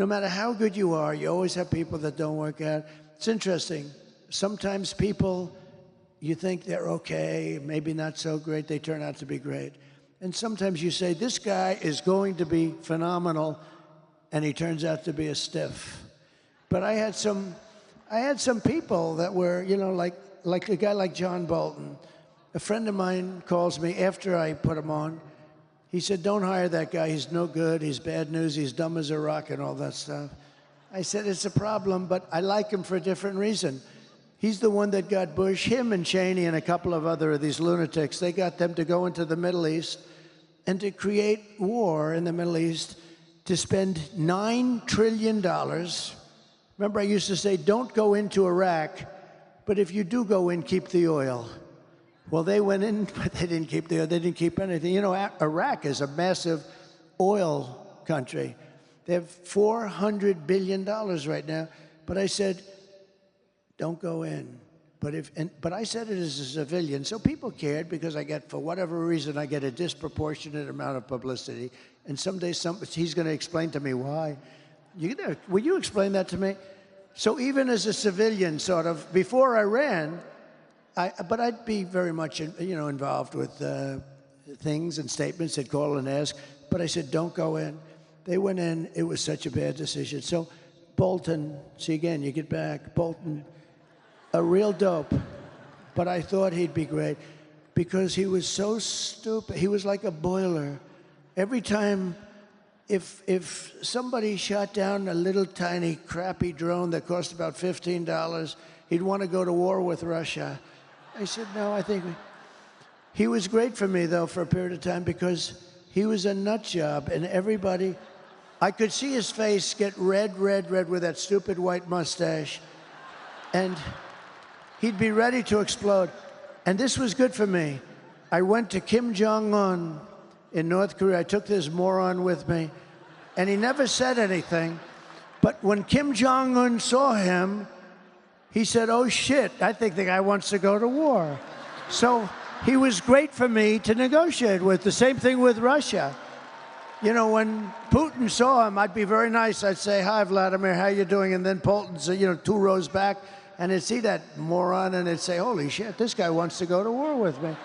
no matter how good you are, you always have people that don't work out. It's interesting. Sometimes people, you think they're okay, maybe not so great, they turn out to be great. And sometimes you say, this guy is going to be phenomenal, and he turns out to be a stiff. But I had some people that were, you know, like a guy like John Bolton. A friend of mine calls me after I put him on. He said, don't hire that guy. He's no good. He's bad news. He's dumb as a rock and all that stuff. I said, it's a problem, but I like him for a different reason. He's the one that got Bush, him and Cheney and a couple of other of these lunatics. They got them to go into the Middle East and to create war in the Middle East, to spend $9 trillion. Remember, I used to say, don't go into Iraq, but if you do go in, keep the oil. Well, they went in, but they didn't keep the oil. They didn't keep anything. You know, Iraq is a massive oil country. They have $400 billion right now. But I said, don't go in. But I said it as a civilian, so people cared because for whatever reason, I get a disproportionate amount of publicity. And someday he's going to explain to me why. Will you explain that to me? So even as a civilian, sort of, before I ran, but I'd be very much, you know, involved with things and statements. They'd call and ask. But I said, don't go in. They went in. It was such a bad decision. So Bolton, see again, you get back. Bolton, a real dope. But I thought he'd be great because he was so stupid. He was like a boiler. Every time, if somebody shot down a little tiny crappy drone that cost about $15, he'd want to go to war with Russia. I said, no, I think he was great for me, though, for a period of time because he was a nut job, and everybody, I could see his face get red with that stupid white mustache, and he'd be ready to explode. And this was good for me. I went to Kim Jong-un in North Korea. I took this moron with me, and he never said anything. But when Kim Jong-un saw him, he said, oh, shit, I think the guy wants to go to war. So he was great for me to negotiate with. The same thing with Russia. You know, when Putin saw him, I'd be very nice. I'd say, hi, Vladimir, how you doing? And then Bolton's, you know, 2 rows back, and I'd see that moron, and I'd say, holy shit, this guy wants to go to war with me.